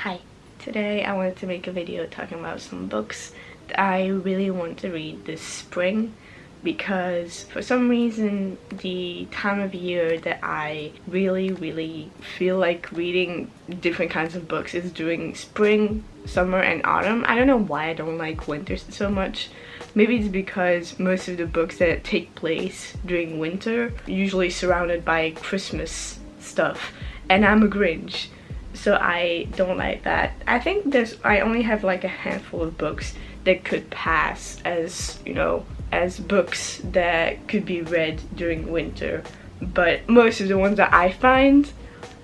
Hi. Today I wanted to make a video talking about some books that I really want to read this spring, because for some reason the time of year that I really feel like reading different kinds of books is during spring, summer, and autumn. I don't know why I don't like winter so much. Maybe it's because most of the books that take place during winter are usually surrounded by Christmas stuff, and I'm a Grinch, so I don't like that. I think I only have like a handful of books that could pass as, you know, as books that could be read during winter, but most of the ones that I find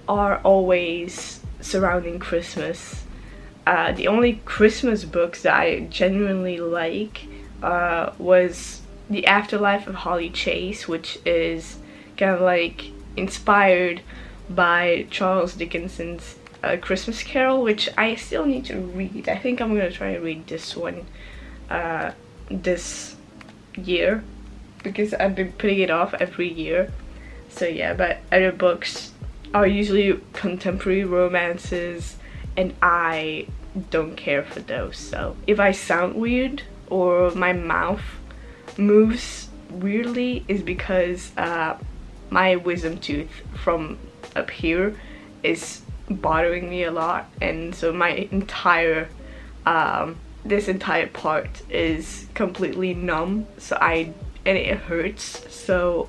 are always surrounding Christmas. The only Christmas books that I genuinely like was The Afterlife of Holly Chase, which is kind of like inspired by Charles Dickens's Christmas Carol, which I still need to read. I think I'm gonna try and read this one this year, because I've been putting it off every year. So yeah, but other books are usually contemporary romances, and I don't care for those. So if I sound weird or my mouth moves weirdly, is because my wisdom tooth from up here is bothering me a lot, and so my entire this entire part is completely numb, and it hurts. So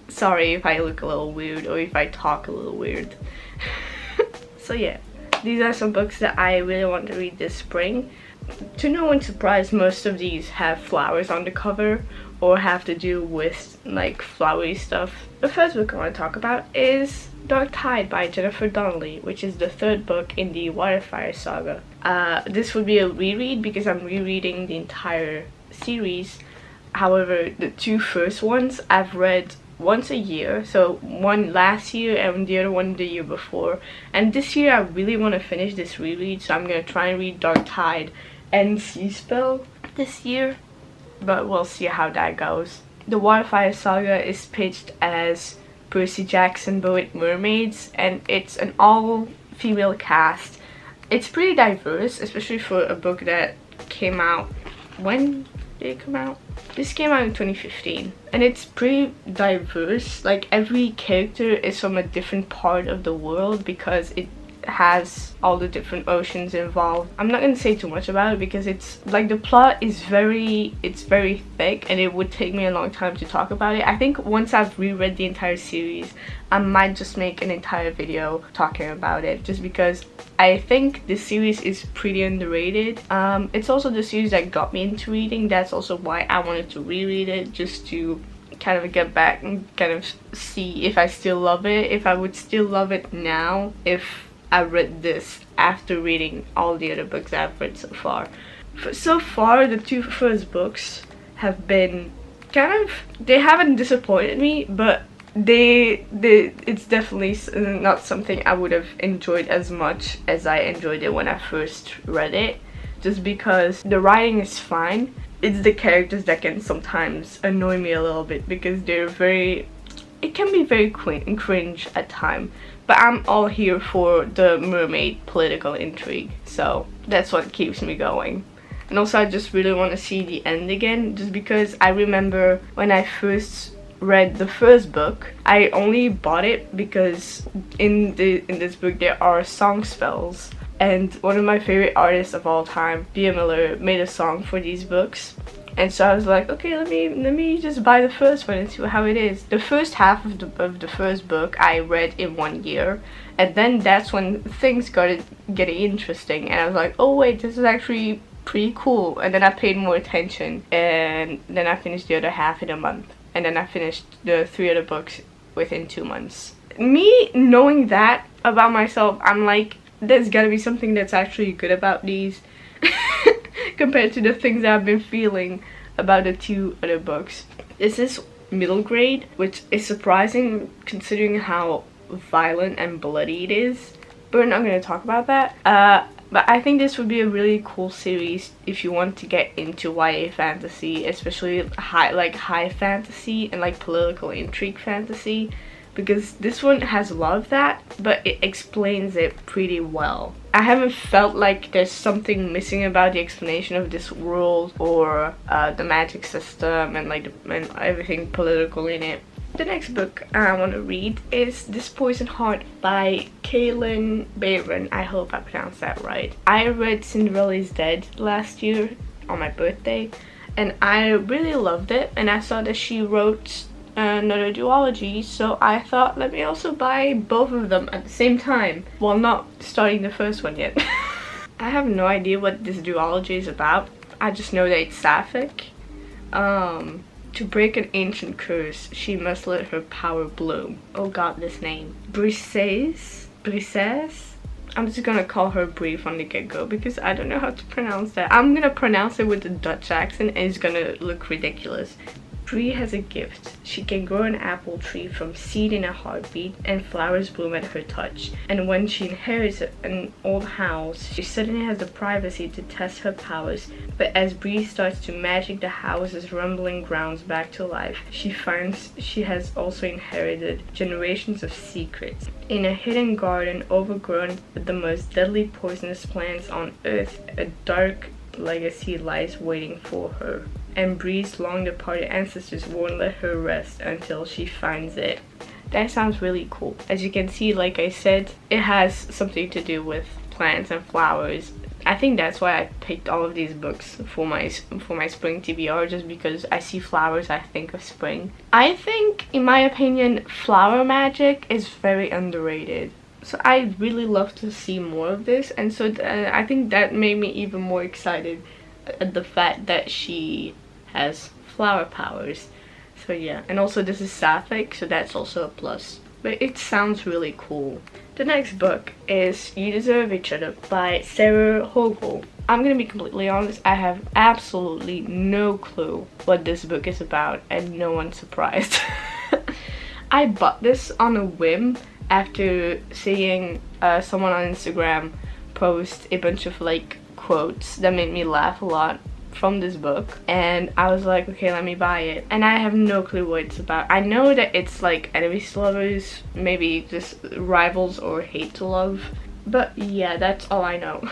sorry if I look a little weird or if I talk a little weird. So yeah, these are some books that I really want to read this spring. To no one's surprise, most of these have flowers on the cover or have to do with like flowery stuff. The first book I want to talk about is Dark Tide by Jennifer Donnelly, which is the third book in the Waterfire saga. This would be a reread because I'm rereading the entire series. However, the two first ones I've read once a year, so one last year and the other one the year before. And this year I really want to finish this reread, so I'm gonna try and read Dark Tide and Seaspell this year, but we'll see how that goes. The Waterfire saga is pitched as Percy Jackson but with mermaids, and it's an all-female cast. It's pretty diverse, especially for a book that came out. When did it come out? This came out in 2015, and it's pretty diverse. Like, every character is from a different part of the world because it has all the different oceans involved. I'm not gonna say too much about it because it's like the plot is very thick, and it would take me a long time to talk about it. I think once I've reread the entire series, I might just make an entire video talking about it, just because I think this series is pretty underrated. It's also the series that got me into reading. That's also why I wanted to reread it, just to kind of get back and kind of see if I still love it, if I would still love it now if I read this after reading all the other books I've read so far. So far, the two first books have been they haven't disappointed me, but it's definitely not something I would have enjoyed as much as I enjoyed it when I first read it, just because the writing is fine. It's the characters that can sometimes annoy me a little bit, because it can be very cringe at times. But I'm all here for the mermaid political intrigue, so that's what keeps me going. And also, I just really want to see the end again, just because I remember when I first read the first book, I only bought it because in this book there are song spells, and one of my favorite artists of all time, Bea Miller, made a song for these books. And so I was like, okay, let me just buy the first one and see how it is. The first half of the first book I read in 1 year, and then that's when things started getting interesting, and I was like, oh wait, this is actually pretty cool. And then I paid more attention, and then I finished the other half in a month, and then I finished the 3 other books within 2 months. Me knowing that about myself, I'm like, there's gotta be something that's actually good about these compared to the things that I've been feeling about the 2 other books. This is middle grade, which is surprising considering how violent and bloody it is, but we're not going to talk about that. But I think this would be a really cool series if you want to get into YA fantasy, especially high fantasy and like political intrigue fantasy, because this one has a lot of that, but it explains it pretty well. I haven't felt like there's something missing about the explanation of this world or the magic system and like and everything political in it. The next book I want to read is This Poison Heart by Kaylin Bayron. I hope I pronounced that right. I read Cinderella's Dead last year on my birthday, and I really loved it, and I saw that she wrote another duology, so I thought, let me also buy both of them at the same time while not starting the first one yet. I have no idea what this duology is about. I just know that it's sapphic. To break an ancient curse, she must let her power bloom. Oh god, this name. Briseis? I'm just gonna call her Brie from the get-go because I don't know how to pronounce that. I'm gonna pronounce it with a Dutch accent and it's gonna look ridiculous. Brie has a gift. She can grow an apple tree from seed in a heartbeat, and flowers bloom at her touch. And when she inherits an old house, she suddenly has the privacy to test her powers. But as Brie starts to magic the house's rumbling grounds back to life, she finds she has also inherited generations of secrets. In a hidden garden overgrown with the most deadly poisonous plants on earth, a dark legacy lies waiting for her, and Brie's long departed ancestors won't let her rest until she finds it. That sounds really cool. As you can see, like I said, it has something to do with plants and flowers. I think that's why I picked all of these books for my spring TBR, just because I see flowers, I think of spring. I think, in my opinion, flower magic is very underrated. So I really love to see more of this, and so I think that made me even more excited at the fact that she has flower powers. So yeah, and also this is sapphic, so that's also a plus. But it sounds really cool. The next book is You Deserve Each Other by Sarah Hogel. I'm gonna be completely honest, I have absolutely no clue what this book is about, and no one's surprised. I bought this on a whim after seeing someone on Instagram post a bunch of like quotes that made me laugh a lot from this book, and I was like, okay, let me buy it. And I have no clue what it's about. I know that it's like enemies to lovers, maybe just rivals or hate to love, but yeah, that's all I know.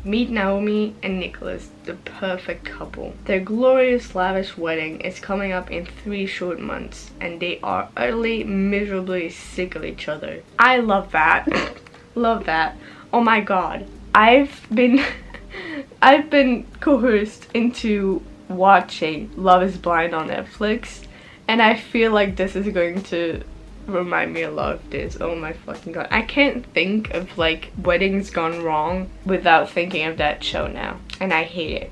Meet Naomi and Nicholas, the perfect couple. Their glorious, lavish wedding is coming up in 3 short months, and they are utterly, miserably sick of each other. I love that. Love that. Oh my god. I've been coerced into watching Love is Blind on Netflix, and I feel like this is going to remind me a lot of this. Oh my fucking god. I can't think of like weddings gone wrong without thinking of that show now, and I hate it.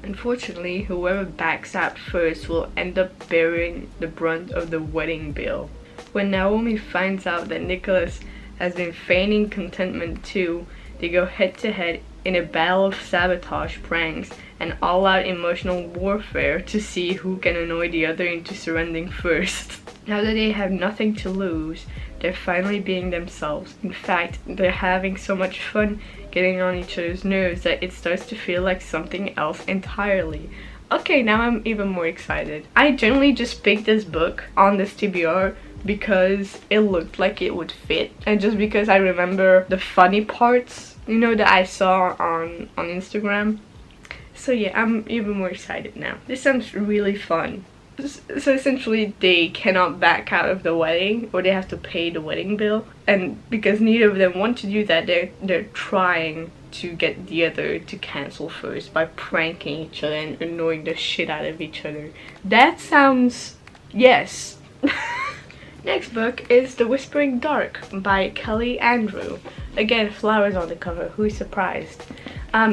Unfortunately, whoever backs out first will end up bearing the brunt of the wedding bill. When Naomi finds out that Nicholas has been feigning contentment too, they go head to head in a battle of sabotage, pranks, and all-out emotional warfare to see who can annoy the other into surrendering first. Now that they have nothing to lose, they're finally being themselves. In fact, they're having so much fun getting on each other's nerves that it starts to feel like something else entirely. Okay, now I'm even more excited. I generally just picked this book on this TBR because it looked like it would fit, and just because I remember the funny parts, you know, that I saw on Instagram. So yeah, I'm even more excited now. This sounds really fun. So essentially they cannot back out of the wedding, or they have to pay the wedding bill, and because neither of them want to do that, they're trying to get the other to cancel first by pranking each other and annoying the shit out of each other. That sounds... yes. Next book is The Whispering Dark by Kelly Andrew. Again, flowers on the cover, who's surprised?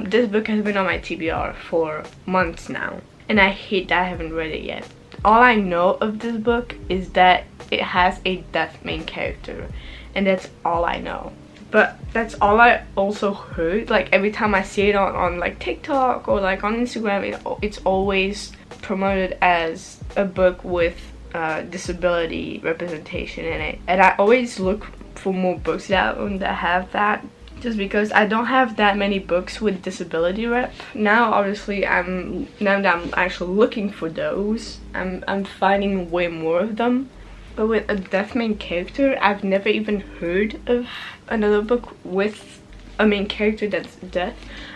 This book has been on my TBR for months now, and I hate that I haven't read it yet. All I know of this book is that it has a deaf main character, and that's all I know. But that's all I also heard. Like every time I see it on like TikTok or like on Instagram, it's always promoted as a book with disability representation in it, and I always look for more books that have that, just because I don't have that many books with disability rep. Now obviously now that I'm actually looking for those, I'm finding way more of them. But with a deaf main character, I've never even heard of another book with a main character that's deaf.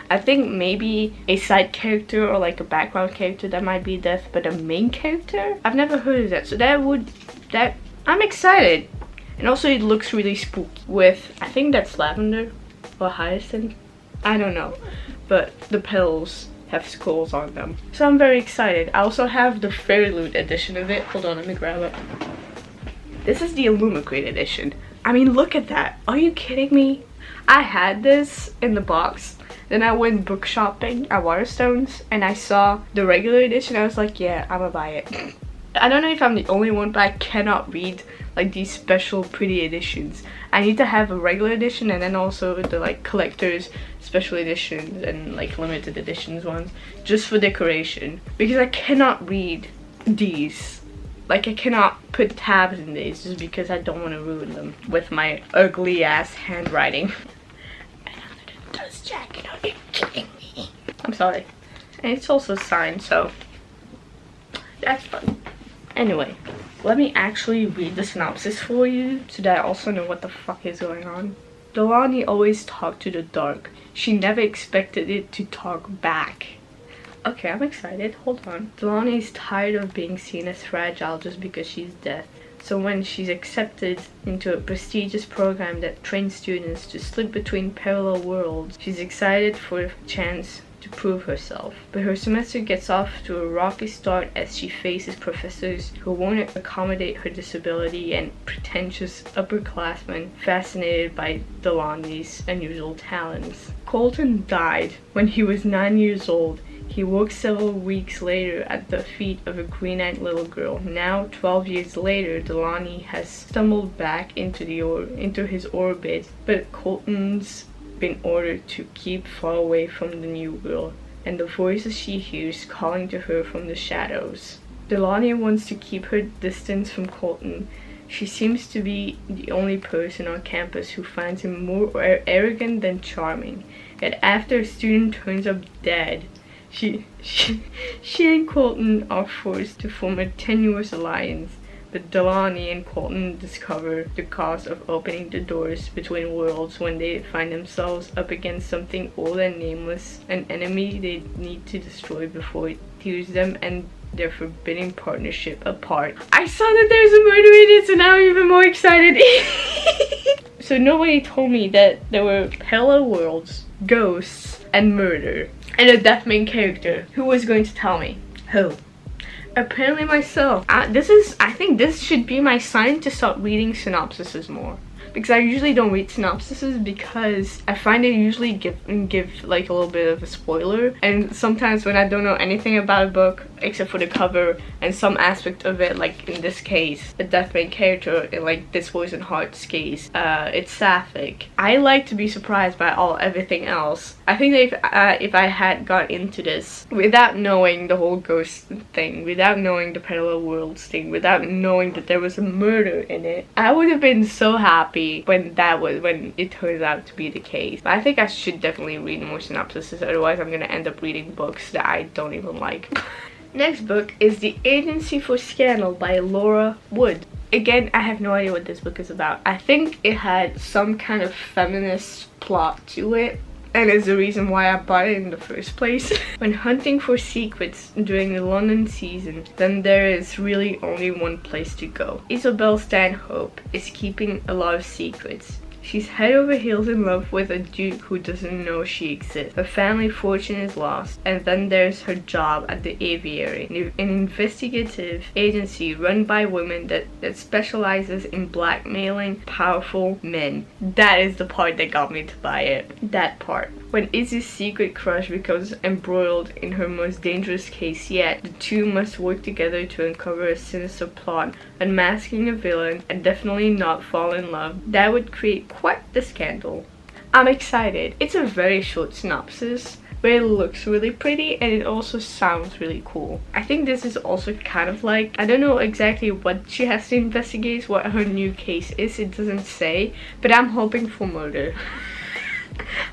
I think maybe a side character or like a background character that might be deaf, but a main character? I've never heard of that. So I'm excited. And also it looks really spooky with, I think that's lavender or hyacinth. I don't know. But the petals have skulls on them. So I'm very excited. I also have the Fairy Loot edition of it. Hold on, let me grab it. This is the Illumicrate edition. I mean, look at that. Are you kidding me? I had this in the box. Then I went book shopping at Waterstones and I saw the regular edition. I was like, yeah, I'm gonna buy it. I don't know if I'm the only one, but I cannot read like these special pretty editions. I need to have a regular edition and then also the like collector's special editions and like limited editions ones just for decoration, because I cannot read these. Like, I cannot put tabs in these just because I don't want to ruin them with my ugly ass handwriting. And under the dust jacket, are you kidding me? I'm sorry. And it's also signed, so that's fun. Anyway, let me actually read the synopsis for you so that I also know what the fuck is going on. Delaney always talked to the dark. She never expected it to talk back. Okay, I'm excited. Hold on. Delaney is tired of being seen as fragile just because she's deaf. So when she's accepted into a prestigious program that trains students to slip between parallel worlds, she's excited for a chance to prove herself. But her semester gets off to a rocky start as she faces professors who won't accommodate her disability and pretentious upperclassmen fascinated by Delaney's unusual talents. Colton died when he was 9 years old. He woke several weeks later at the feet of a green-eyed little girl. Now, 12 years later, Delaney has stumbled back into his orbit, but Colton's been ordered to keep far away from the new girl and the voices she hears calling to her from the shadows. Delaney wants to keep her distance from Colton. She seems to be the only person on campus who finds him more arrogant than charming. Yet after a student turns up dead, she and Colton are forced to form a tenuous alliance, but Delaney and Colton discover the cost of opening the doors between worlds when they find themselves up against something old and nameless, an enemy they need to destroy before it tears them and their forbidden partnership apart. I saw that there's a murder in it, so now I'm even more excited. So nobody told me that there were parallel worlds, ghosts, and murder. And a deaf main character. Who was going to tell me? Who? Apparently myself. I think this should be my sign to start reading synopsises more. Because I usually don't read synopsises because I find they usually give like a little bit of a spoiler. And sometimes when I don't know anything about a book except for the cover and some aspect of it, like in this case, a deaf main character, in like This Voice and Heart's case, it's sapphic. I like to be surprised by everything else. I think that if I had got into this without knowing the whole ghost thing, without knowing the parallel worlds thing, without knowing that there was a murder in it, I would have been so happy when it turns out to be the case. But I think I should definitely read more synopsises, otherwise I'm gonna end up reading books that I don't even like. Next book is The Agency for Scandal by Laura Wood. Again, I have no idea what this book is about. I think it had some kind of feminist plot to it, and is the reason why I bought it in the first place. When hunting for secrets during the London season, then there is really only one place to go. Isabel Stanhope is keeping a lot of secrets. She's head over heels in love with a duke who doesn't know she exists. Her family fortune is lost, and then there's her job at the Aviary, an investigative agency run by women that specializes in blackmailing powerful men. That is the part that got me to buy it. That part. When Izzy's secret crush becomes embroiled in her most dangerous case yet, the two must work together to uncover a sinister plot, unmasking a villain, and definitely not fall in love. That would create quite the scandal. I'm excited. It's a very short synopsis, but it looks really pretty and it also sounds really cool. I think this is also kind of like, I don't know exactly what she has to investigate, what her new case is, it doesn't say, but I'm hoping for murder.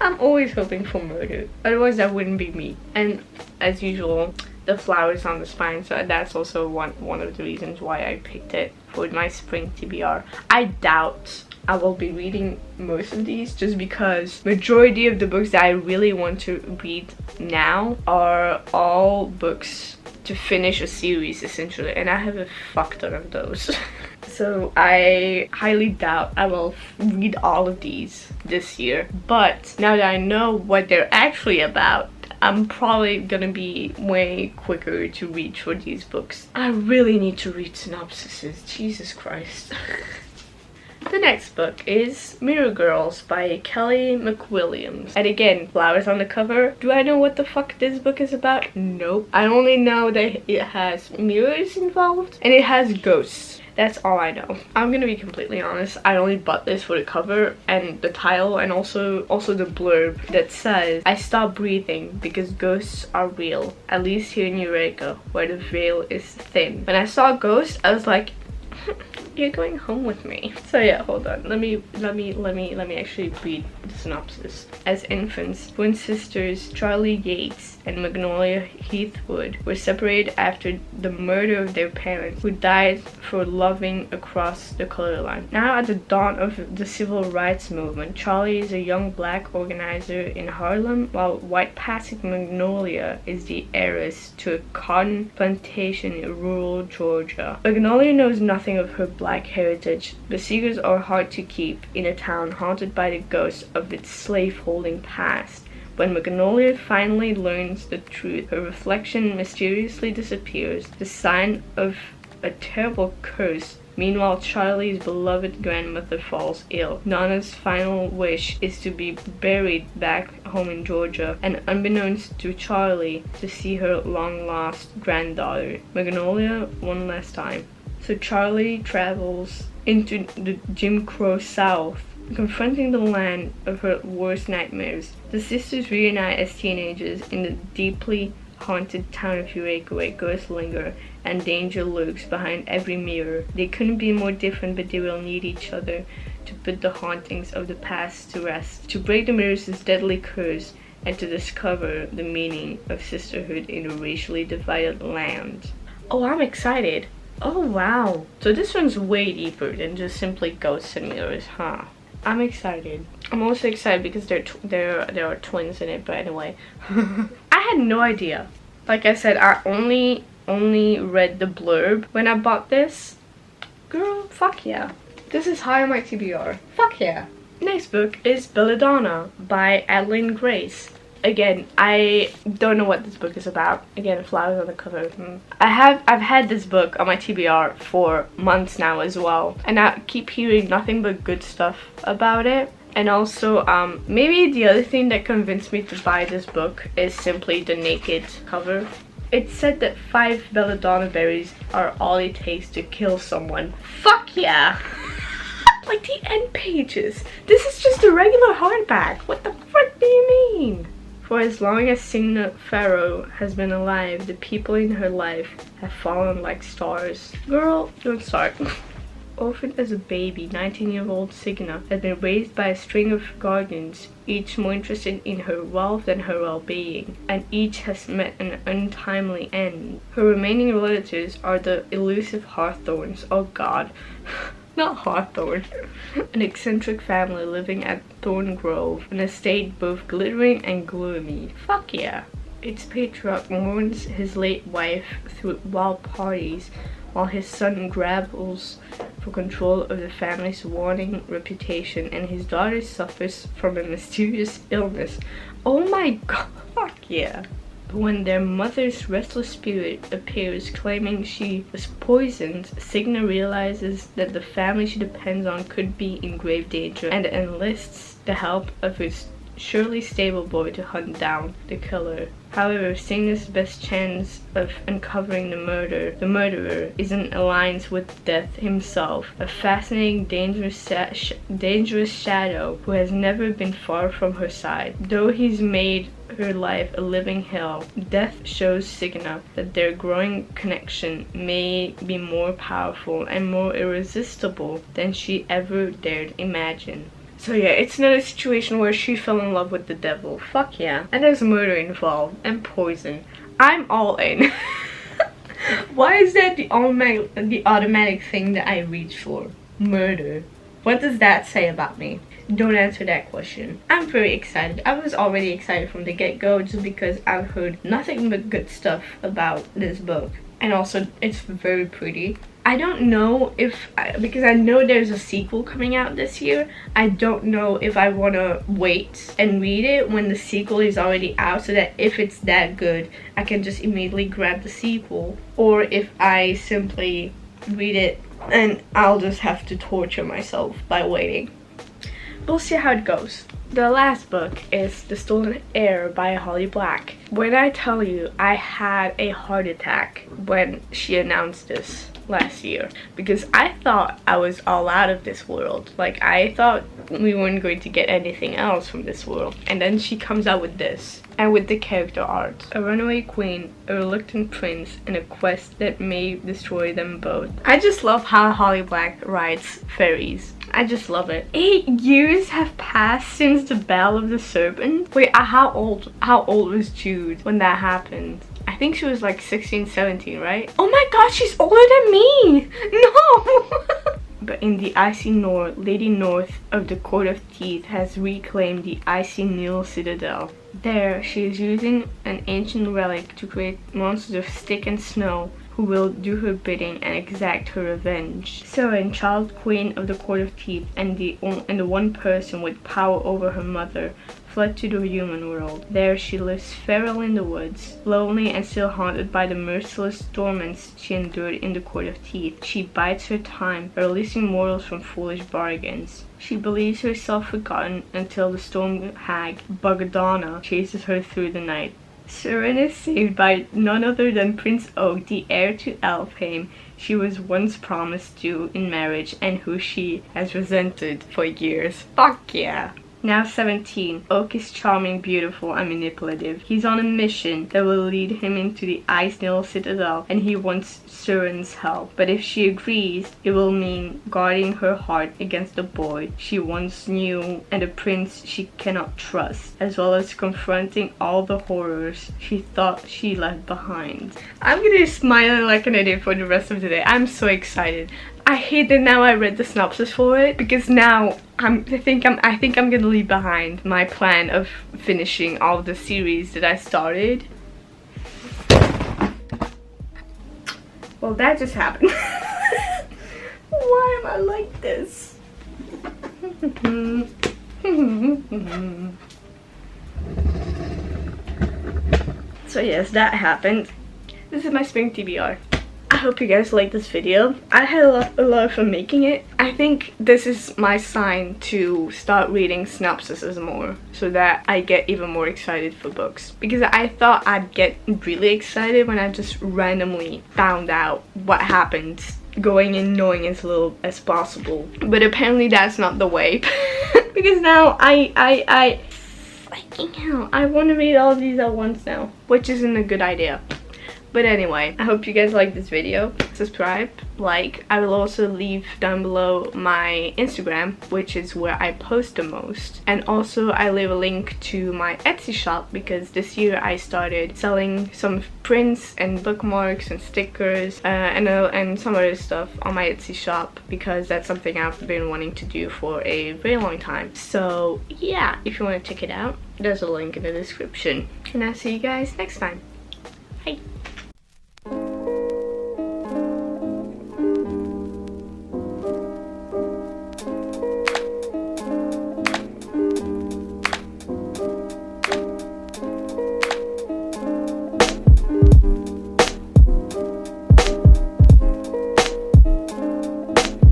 I'm always hoping for murder, otherwise that wouldn't be me. And as usual, the flowers on the spine, so that's also one of the reasons why I picked it for my spring TBR. I doubt I will be reading most of these, just because majority of the books that I really want to read now are all books to finish a series essentially, and I have a fuck ton of those. So I highly doubt I will read all of these this year, but now that I know what they're actually about, I'm probably gonna be way quicker to reach for these books. I really need to read synopsises, Jesus Christ. The next book is Mirror Girls by Kelly McWilliams. And again, flowers on the cover. Do I know what the fuck this book is about? Nope. I only know that it has mirrors involved and it has ghosts. That's all I know. I'm gonna be completely honest. I only bought this for the cover and the title, and also the blurb that says, "I stopped breathing because ghosts are real, at least here in Eureka, where the veil is thin." When I saw ghosts, I was like, you're going home with me. So yeah, hold on. Let me actually read the synopsis. As infants, twin sisters Charlie Yates and Magnolia Heathwood were separated after the murder of their parents, who died for loving across the color line. Now at the dawn of the civil rights movement, Charlie is a young black organizer in Harlem, while white passing Magnolia is the heiress to a cotton plantation in rural Georgia. Magnolia knows nothing of her black heritage. The secrets are hard to keep in a town haunted by the ghosts of its slave-holding past. When Magnolia finally learns the truth, her reflection mysteriously disappears, the sign of a terrible curse. Meanwhile, Charlie's beloved grandmother falls ill. Nana's final wish is to be buried back home in Georgia, and unbeknownst to Charlie, to see her long-lost granddaughter, Magnolia, one last time. So Charlie travels into the Jim Crow South, confronting the land of her worst nightmares. The sisters reunite as teenagers in the deeply haunted town of Eureka, where ghosts linger and danger lurks behind every mirror. They couldn't be more different, but they will need each other to put the hauntings of the past to rest, to break the mirror's deadly curse, and to discover the meaning of sisterhood in a racially divided land. Oh, I'm excited. Oh wow. So this one's way deeper than just simply ghosts and mirrors, huh? I'm excited. I'm also excited because there are twins in it, but anyway. I had no idea. Like I said, I only read the blurb when I bought this. Girl, fuck yeah. This is high on my TBR. Fuck yeah. Next book is Belladonna by Adeline Grace. Again, I don't know what this book is about. Again, flowers on the cover. I've had this book on my TBR for months now as well, and I keep hearing nothing but good stuff about it. And also, maybe the other thing that convinced me to buy this book is simply the naked cover. It said that 5 belladonna berries are all it takes to kill someone. Fuck yeah! Like the end pages. This is just a regular hardback. What the frick do you mean? For as long as Signa Farrow has been alive, the people in her life have fallen like stars. Girl, don't start. Orphaned as a baby, 19-year-old Signa has been raised by a string of guardians, each more interested in her wealth than her well-being, and each has met an untimely end. Her remaining relatives are the elusive Hawthorns. Oh god. Not Hawthorne. An eccentric family living at Thorn Grove, an estate both glittering and gloomy. Fuck yeah. Its patriarch mourns his late wife through wild parties, while his son grapbles for control of the family's waning reputation, and his daughter suffers from a mysterious illness. Oh my god, fuck yeah. When their mother's restless spirit appears claiming she was poisoned, Signa realizes that the family she depends on could be in grave danger, and enlists the help of his surely stable boy to hunt down the killer. However, Signa's best chance of uncovering the murderer is an alliance with Death himself, a fascinating, dangerous shadow who has never been far from her side. Though he's made her life a living hell, Death shows Signa that their growing connection may be more powerful and more irresistible than she ever dared imagine. So yeah, it's another situation where she fell in love with the devil. Fuck yeah. And there's murder involved and poison. I'm all in. Why is that the automatic thing that I reach for? Murder. What does that say about me? Don't answer that question. I'm very excited. I was already excited from the get-go just because I've heard nothing but good stuff about this book. And also, it's very pretty. I don't know if, because I know there's a sequel coming out this year, I don't know if I want to wait and read it when the sequel is already out, so that if it's that good, I can just immediately grab the sequel. Or if I simply read it and I'll just have to torture myself by waiting. We'll see how it goes. The last book is The Stolen Heir by Holly Black. When I tell you, I had a heart attack when she announced this last year, because I thought I was all out of this world. Like, I thought we weren't going to get anything else from this world. And then she comes out with this. And with the character art. A runaway queen, a reluctant prince, and a quest that may destroy them both. I just love how Holly Black writes fairies. I just love it. 8 years have passed since the Bell of the Serpent. Wait, how old was Jude when that happened? I think she was like 16, 17, right? Oh my god, she's older than me! No! But in the icy north, Lady North of the Court of Teeth has reclaimed the icy Nil Citadel. There, she is using an ancient relic to create monsters of stick and snow who will do her bidding and exact her revenge. Sring, child queen of the Court of Teeth and the one person with power over her mother, fled to the human world. There she lives feral in the woods, lonely and still haunted by the merciless torments she endured in the Court of Teeth. She bides her time, releasing mortals from foolish bargains. She believes herself forgotten until the storm hag, Bagadonna, chases her through the night. Sring is saved by none other than Prince Oak, the heir to Elfheim she was once promised to in marriage and who she has resented for years. Fuck yeah! Now 17, Oak is charming, beautiful, and manipulative. He's on a mission that will lead him into the Ice Nil Citadel, and he wants Sring's help. But if she agrees, it will mean guarding her heart against the boy she once knew and a prince she cannot trust, as well as confronting all the horrors she thought she left behind. I'm gonna be smiling like an idiot for the rest of the day. I'm so excited. I hate that now I read the synopsis for it, because now I think I'm gonna leave behind my plan of finishing all of the series that I started. Well, that just happened. Why am I like this? So yes, that happened. This is my spring TBR. I hope you guys liked this video. I had a lot of fun making it. I think this is my sign to start reading synopsises more, so that I get even more excited for books. Because I thought I'd get really excited when I just randomly found out what happened, going in knowing as little as possible. But apparently that's not the way. Because now I want to read all of these at once now, which isn't a good idea. But anyway, I hope you guys like this video. Subscribe, like. I will also leave down below my Instagram, which is where I post the most. And also I leave a link to my Etsy shop, because this year I started selling some prints and bookmarks and stickers and some other stuff on my Etsy shop, because that's something I've been wanting to do for a very long time. So yeah, if you want to check it out, there's a link in the description. And I'll see you guys next time. Bye.